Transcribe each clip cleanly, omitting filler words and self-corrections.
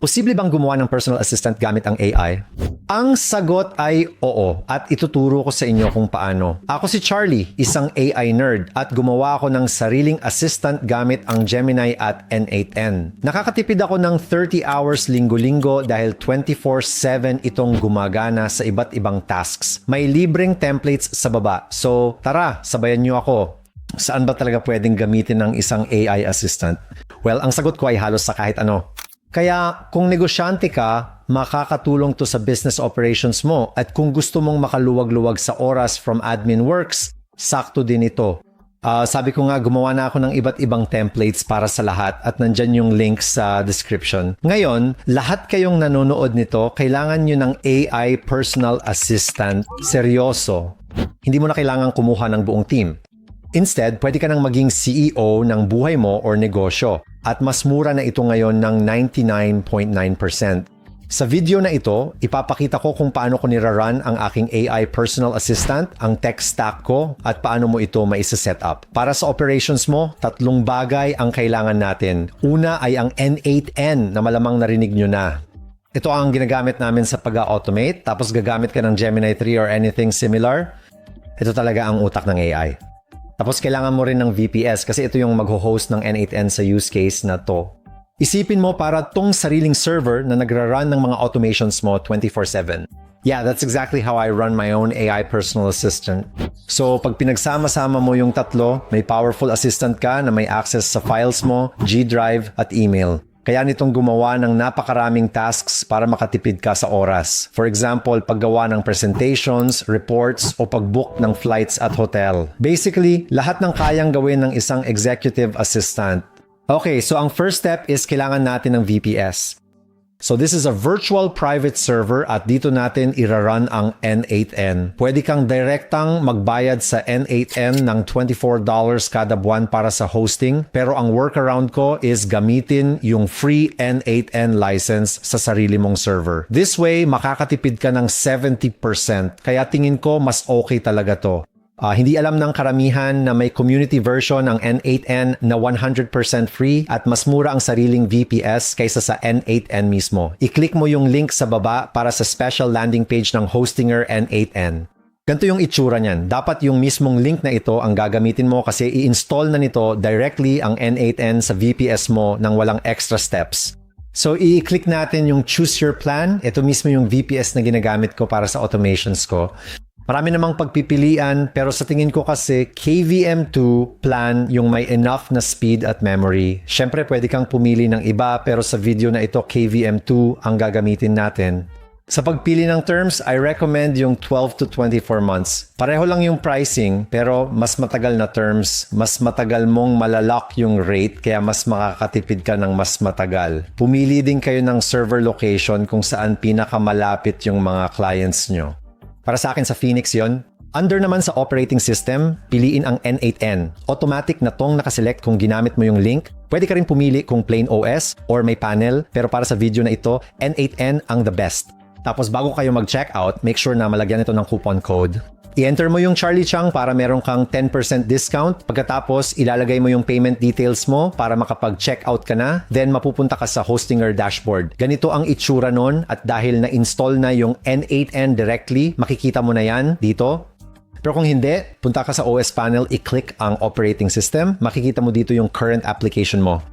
Posible bang gumawa ng personal assistant gamit ang AI? Ang sagot ay oo, at ituturo ko sa inyo kung paano. Ako si Charlie, isang AI nerd, at gumawa ako ng sariling assistant gamit ang Gemini at N8N. Nakakatipid ako ng 30 hours linggo-linggo dahil 24/7 itong gumagana sa iba't ibang tasks. May libreng templates sa baba, so tara, sabayan niyo ako. Saan ba talaga pwedeng gamitin ng isang AI assistant? Well, ang sagot ko ay halos sa kahit ano. Kaya kung negosyante ka, makakatulong to sa business operations mo, at kung gusto mong makaluwag-luwag sa oras from admin works, sakto din ito. Sabi ko nga, gumawa na ako ng iba't ibang templates para sa lahat at nandyan yung links sa description. Ngayon, lahat kayong nanonood nito, kailangan nyo ng AI personal assistant seryoso. Hindi mo na kailangan kumuha ng buong team. Instead, pwede ka nang maging CEO ng buhay mo or negosyo. At mas mura na ito ngayon ng 99.9%. Sa video na ito, ipapakita ko kung paano ko nirarun ang aking AI personal assistant, ang tech stack ko, at paano mo ito maisa-set up. Para sa operations mo, 3 bagay ang kailangan natin. Una ay ang N8N na malamang narinig nyo na. Ito ang ginagamit namin sa pag-automate, tapos gagamit ka ng Gemini 3 or anything similar. Ito talaga ang utak ng AI. Tapos kailangan mo rin ng VPS kasi ito yung mag-host ng N8N sa use case na to. Isipin mo para tong sariling server na nagra-run ng mga automations mo 24/7. Yeah, that's exactly how I run my own AI personal assistant. So pag pinagsama-sama mo yung tatlo, may powerful assistant ka na may access sa files mo, G Drive at email. Kaya nitong gumawa ng napakaraming tasks para makatipid ka sa oras. For example, paggawa ng presentations, reports, o pag-book ng flights at hotel. Basically, lahat ng kayang gawin ng isang executive assistant. Okay, so ang first step is kailangan natin ng VPS. So this is a virtual private server at dito natin irarun ang N8N. Pwede kang direktang magbayad sa N8N ng $24 kada buwan para sa hosting, pero ang workaround ko is gamitin yung free N8N license sa sarili mong server. This way, makakatipid ka ng 70%. Kaya tingin ko mas okay talaga to. Hindi alam ng karamihan na may community version ng N8N na 100% free at mas mura ang sariling VPS kaysa sa N8N mismo. I-click mo yung link sa baba para sa special landing page ng Hostinger N8N. Ganito yung itsura niyan. Dapat yung mismong link na ito ang gagamitin mo kasi i-install na nito directly ang N8N sa VPS mo nang walang extra steps. So, i-click natin yung choose your plan. Ito mismo yung VPS na ginagamit ko para sa automations ko. Marami namang pagpipilian pero sa tingin ko kasi KVM2 plan yung may enough na speed at memory. Syempre pwede kang pumili ng iba pero sa video na ito KVM2 ang gagamitin natin. Sa pagpili ng terms, I recommend yung 12 to 24 months. Pareho lang yung pricing pero mas matagal na terms, mas matagal mong malalock yung rate kaya mas makakatipid ka ng mas matagal. Pumili din kayo ng server location kung saan pinakamalapit yung mga clients nyo. Para sa akin sa Phoenix yon. Under naman sa operating system, piliin ang N8N. Automatic na tong nakaselect kung ginamit mo yung link. Pwede ka rin pumili kung plain OS or may panel, pero para sa video na ito, N8N ang the best. Tapos bago kayo mag-checkout, make sure na malagyan ito ng coupon code. I-enter mo yung Charlie Chang para meron kang 10% discount. Pagkatapos, ilalagay mo yung payment details mo para makapag-checkout ka na. Then, mapupunta ka sa Hostinger dashboard. Ganito ang itsura nun at dahil na-install na yung N8N directly, makikita mo na yan dito. Pero kung hindi, punta ka sa OS panel, i-click ang operating system. Makikita mo dito yung current application mo.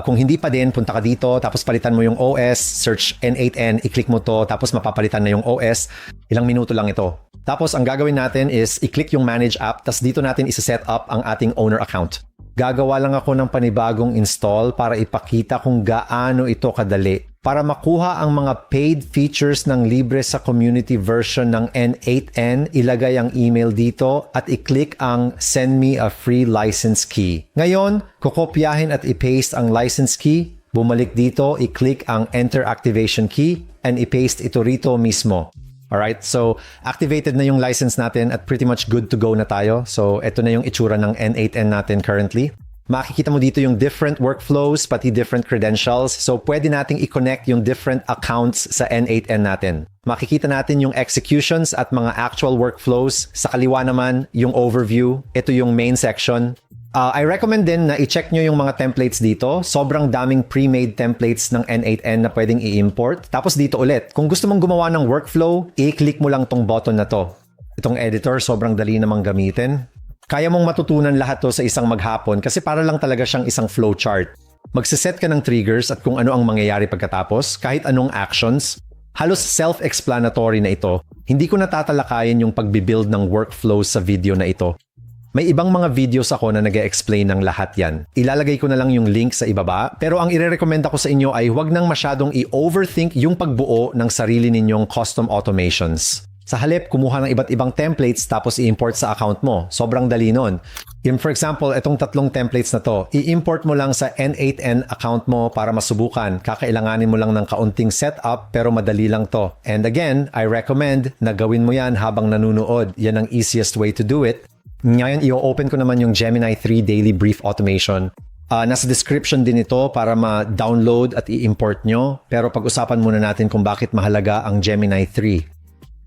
Kung hindi pa din, punta ka dito, tapos palitan mo yung OS, search N8N, i-click mo to, tapos mapapalitan na yung OS. Ilang minuto lang ito. Tapos ang gagawin natin is i-click yung Manage App, tapos dito natin isa-set up ang ating owner account. Gagawa lang ako ng panibagong install para ipakita kung gaano ito kadali. Para makuha ang mga paid features ng libre sa community version ng N8N, ilagay ang email dito at i-click ang Send me a free license key. Ngayon, kukopyahin at i-paste ang license key. Bumalik dito, i-click ang Enter Activation Key and i-paste ito rito mismo. Alright, so activated na yung license natin at pretty much good to go na tayo. So ito na yung itsura ng N8N natin currently. Makikita mo dito yung different workflows, pati different credentials. So pwede nating i-connect yung different accounts sa N8N natin. Makikita natin yung executions at mga actual workflows. Sa kaliwa naman, yung overview. Ito yung main section. I recommend din na i-check nyo yung mga templates dito. Sobrang daming pre-made templates ng N8N na pwedeng i-import. Tapos dito ulit, kung gusto mong gumawa ng workflow, i-click mo lang tong button na to. Itong editor, sobrang dali namang gamitin. Kaya mong matutunan lahat to sa isang maghapon kasi para lang talaga siyang isang flowchart. Magsiset ka ng triggers at kung ano ang mangyayari pagkatapos, kahit anong actions. Halos self-explanatory na ito. Hindi ko natatalakayin yung pagbibuild ng workflow sa video na ito. May ibang mga videos ako na nag-explain ng lahat yan. Ilalagay ko na lang yung link sa ibaba, pero ang ire-recommend ako sa inyo ay huwag nang masyadong i-overthink yung pagbuo ng sarili ninyong custom automations. Sa halip, kumuha ng iba't ibang templates tapos i-import sa account mo. Sobrang dali nun. For example, itong 3 templates na to, i-import mo lang sa N8N account mo para masubukan. Kakailanganin mo lang ng kaunting setup pero madali lang to. And again, I recommend na gawin mo yan habang nanunood. Yan ang easiest way to do it. Ngayon, i-open ko naman yung Gemini 3 Daily Brief Automation. Nasa description din ito para ma-download at i-import nyo. Pero pag-usapan muna natin kung bakit mahalaga ang Gemini 3.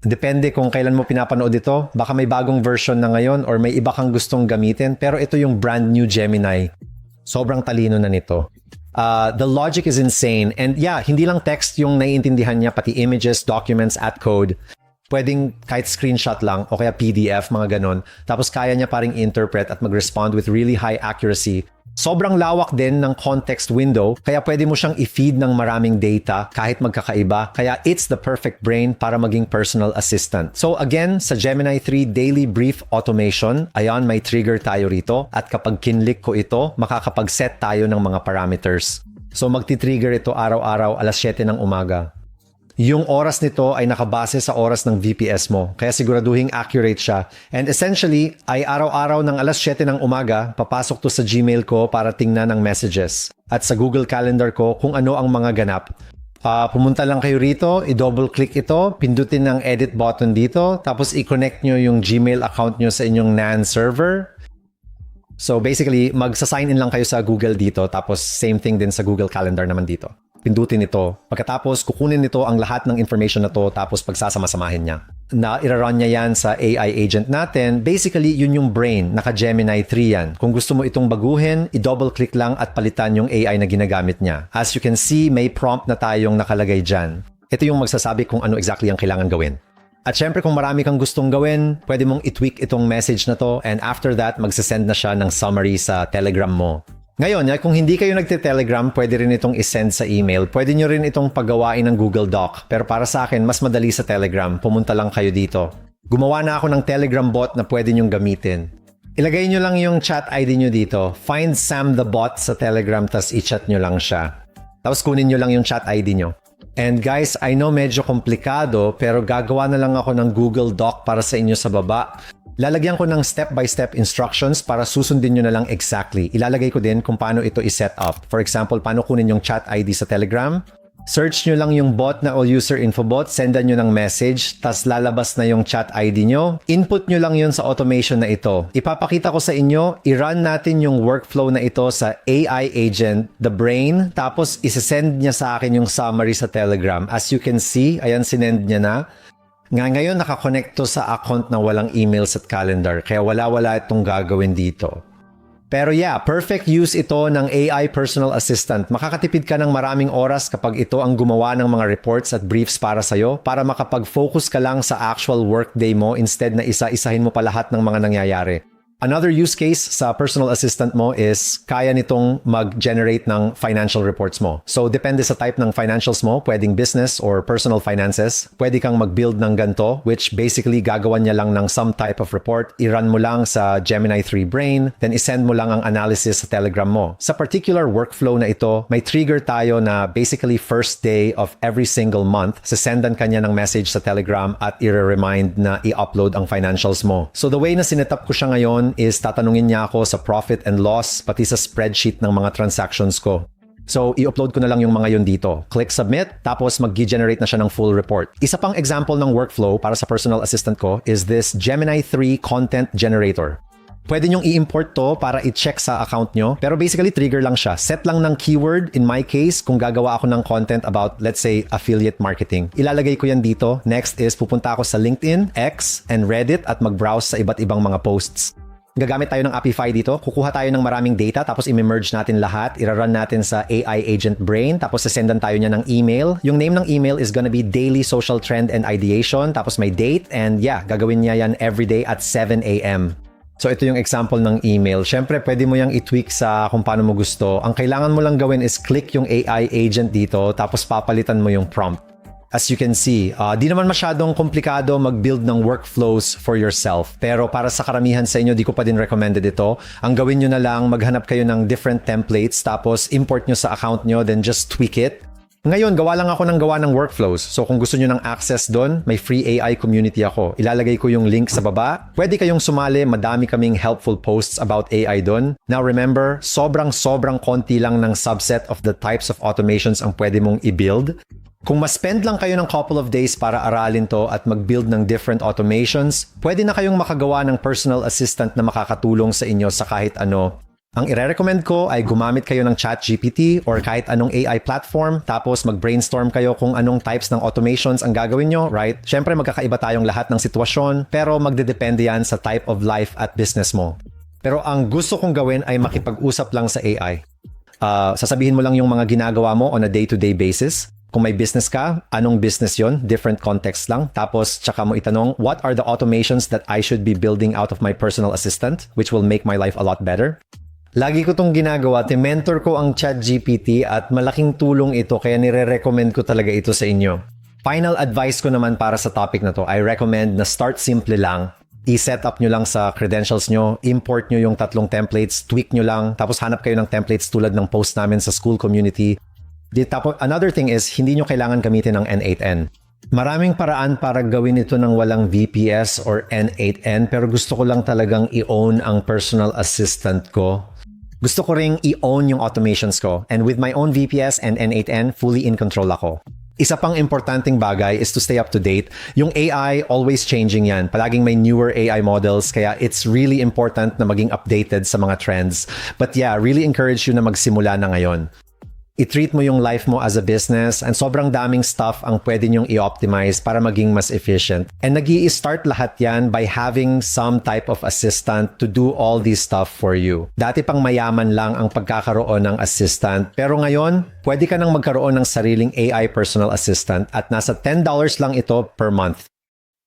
Depende kung kailan mo pinapanood ito. Baka may bagong version na ngayon or may iba kang gustong gamitin. Pero ito yung brand new Gemini. Sobrang talino na nito. The logic is insane. And yeah, hindi lang text yung naiintindihan niya, pati images, documents, at code. Pwedeng kahit screenshot lang o kaya PDF, mga ganon. Tapos kaya niya paring interpret at mag-respond with really high accuracy. Sobrang lawak din ng context window, kaya pwede mo siyang i-feed ng maraming data kahit magkakaiba. Kaya it's the perfect brain para maging personal assistant. So again, sa Gemini 3 Daily Brief Automation, ayan, may trigger tayo rito. At kapag kinlik ko ito, makakapag-set tayo ng mga parameters. So magti-trigger ito araw-araw alas 7 ng umaga. Yung oras nito ay nakabase sa oras ng VPS mo, kaya siguraduhin accurate siya. And essentially, ay araw-araw ng alas 7 ng umaga, papasok to sa Gmail ko para tingnan ng messages. At sa Google Calendar ko kung ano ang mga ganap. Pumunta lang kayo rito, i-double-click ito, pindutin ang edit button dito, tapos i-connect nyo yung Gmail account nyo sa inyong NAN server. So basically, magsa-sign in lang kayo sa Google dito, tapos same thing din sa Google Calendar naman dito. Pindutin ito. Pagkatapos, kukunin nito ang lahat ng information na to tapos pagsasama-samahin niya. Na ira-run niya yan sa AI agent natin. Basically, yun yung brain. Naka-Gemini 3 yan. Kung gusto mo itong baguhin, i-double-click lang at palitan yung AI na ginagamit niya. As you can see, may prompt na tayong nakalagay dyan. Ito yung magsasabi kung ano exactly ang kailangan gawin. At syempre, kung marami kang gustong gawin, pwede mong i-tweak itong message na to and after that, magsasend na siya ng summary sa Telegram mo. Ngayon, kung hindi kayo nagte-Telegram, pwede rin itong isend sa email. Pwede nyo rin itong paggawain ng Google Doc. Pero para sa akin, mas madali sa Telegram. Pumunta lang kayo dito. Gumawa na ako ng Telegram bot na pwede nyong gamitin. Ilagay nyo lang yung chat ID nyo dito. Find Sam the bot sa Telegram, tas i-chat nyo lang siya. Tapos kunin nyo lang yung chat ID nyo. And guys, I know medyo komplikado, pero gagawa na lang ako ng Google Doc para sa inyo sa baba. Lalagyan ko ng step-by-step instructions para susundin nyo na lang exactly. Ilalagay ko din kung paano ito i-set up. For example, paano kunin yung chat ID sa Telegram. Search nyo lang yung bot na all user info bot, sendan nyo ng message, tas lalabas na yung chat ID nyo. Input nyo lang yun sa automation na ito. Ipapakita ko sa inyo, i-run natin yung workflow na ito sa AI agent, the brain, tapos isesend niya sa akin yung summary sa Telegram. As you can see, ayan, sinend niya na. Ngayon, nakakonect to sa account na walang emails at calendar, kaya wala-wala itong gagawin dito. Pero yeah, perfect use ito ng AI personal assistant. Makakatipid ka ng maraming oras kapag ito ang gumawa ng mga reports at briefs para sa'yo para makapag-focus ka lang sa actual workday mo instead na isa-isahin mo pa lahat ng mga nangyayari. Another use case sa personal assistant mo is kaya nitong mag-generate ng financial reports mo. So, depende sa type ng financials mo, pwedeng business or personal finances. Pwede kang mag-build ng ganito, which basically gagawan niya lang ng some type of report. I-run mo lang sa Gemini 3 Brain, then isend mo lang ang analysis sa Telegram mo. Sa particular workflow na ito, may trigger tayo na basically first day of every single month, sasendan ka niya ng message sa Telegram at i-remind na i-upload ang financials mo. So, the way na sinetap ko siya ngayon is tatanungin niya ako sa profit and loss pati sa spreadsheet ng mga transactions ko. So, i-upload ko na lang yung mga yun dito. Click submit, tapos mag-generate na siya ng full report. Isa pang example ng workflow para sa personal assistant ko is this Gemini 3 Content Generator. Pwede nyong i-import to para i-check sa account nyo, pero basically trigger lang siya. Set lang ng keyword, in my case, kung gagawa ako ng content about, let's say, affiliate marketing. Ilalagay ko yan dito. Next is pupunta ako sa LinkedIn, X, and Reddit at mag-browse sa iba't ibang mga posts. gagamit tayo ng Apify dito. Kukuha tayo ng maraming data, tapos i-merge natin lahat. Ira-run natin sa AI Agent Brain, tapos sasendan tayo niya ng email. Yung name ng email is gonna be Daily Social Trend and Ideation, tapos may date, and yeah, gagawin niya yan everyday at 7 a.m. So ito yung example ng email. Siyempre, pwede mo yung i-tweak sa kung paano mo gusto. Ang kailangan mo lang gawin is click yung AI agent dito, tapos papalitan mo yung prompt. As you can see, di naman masyadong komplikado mag-build ng workflows for yourself. Pero para sa karamihan sa inyo, di ko pa din recommended ito. Ang gawin nyo na lang, maghanap kayo ng different templates, tapos import nyo sa account nyo, then just tweak it. Ngayon, gawa lang ako ng gawa ng workflows. So kung gusto nyo ng access doon, may free AI community ako. Ilalagay ko yung link sa baba. Pwede kayong sumali, madami kaming helpful posts about AI doon. Now remember, sobrang konti lang ng subset of the types of automations ang pwede mong i-build. Kung ma-spend lang kayo ng couple of days para aralin to at mag-build ng different automations, pwede na kayong makagawa ng personal assistant na makakatulong sa inyo sa kahit ano. Ang ire-recommend ko ay gumamit kayo ng ChatGPT or kahit anong AI platform, tapos mag-brainstorm kayo kung anong types ng automations ang gagawin nyo, right? Siyempre magkakaiba tayong lahat ng sitwasyon, pero magdedepende yan sa type of life at business mo. Pero ang gusto kong gawin ay makipag-usap lang sa AI. Sasabihin mo lang yung mga ginagawa mo on a day-to-day basis. Kung may business ka, anong business yon? Different context lang. Tapos, tsaka mo itanong, what are the automations that I should be building out of my personal assistant, which will make my life a lot better? Lagi ko tong ginagawa. Mentor ko ang ChatGPT at malaking tulong ito, kaya nire-recommend ko talaga ito sa inyo. Final advice ko naman para sa topic na to, I recommend na start simple lang. I-set up nyo lang sa credentials nyo, import nyo yung 3 templates, tweak nyo lang, tapos hanap kayo ng templates tulad ng post namin sa school community. Another thing is, hindi nyo kailangan gamitin ng N8N. Maraming paraan para gawin ito ng walang VPS or N8N, pero gusto ko lang talagang i-own ang personal assistant ko. Gusto ko ring i-own yung automations ko, and with my own VPS and N8N, fully in control ako. Isa pang importanteng bagay is to stay up to date. Yung AI, always changing yan. Palaging may newer AI models, kaya it's really important na maging updated sa mga trends. But yeah, really encourage you na magsimula na ngayon. I-treat mo yung life mo as a business and sobrang daming stuff ang pwede nyong i-optimize para maging mas efficient. And nag-i-start lahat yan by having some type of assistant to do all this stuff for you. Dati pang mayaman lang ang pagkakaroon ng assistant, pero ngayon, pwede ka nang magkaroon ng sariling AI personal assistant at nasa $10 lang ito per month.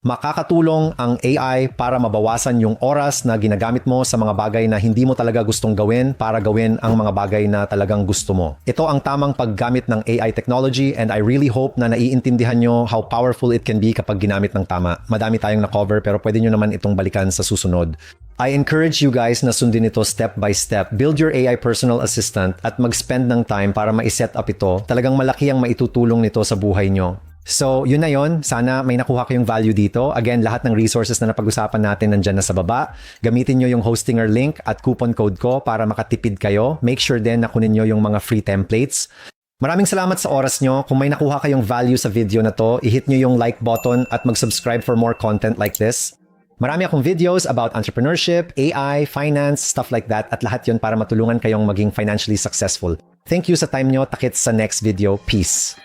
Makakatulong ang AI para mabawasan yung oras na ginagamit mo sa mga bagay na hindi mo talaga gustong gawin para gawin ang mga bagay na talagang gusto mo. Ito ang tamang paggamit ng AI technology and I really hope na naiintindihan nyo how powerful it can be kapag ginamit ng tama. Madami tayong na-cover pero pwede nyo naman itong balikan sa susunod. I encourage you guys na sundin ito step by step. Build your AI personal assistant at mag-spend ng time para ma-set up ito. Talagang malaki ang maitutulong nito sa buhay nyo. So, yun na yun. Sana may nakuha kayong value dito. Again, lahat ng resources na napag-usapan natin nandyan na sa baba. Gamitin nyo yung Hostinger link at coupon code ko para makatipid kayo. Make sure din na kunin nyo yung mga free templates. Maraming salamat sa oras nyo. Kung may nakuha kayong value sa video na to, i-hit nyo yung like button at mag-subscribe for more content like this. Marami akong videos about entrepreneurship, AI, finance, stuff like that, at lahat yun para matulungan kayong maging financially successful. Thank you sa time nyo. Takits sa next video. Peace!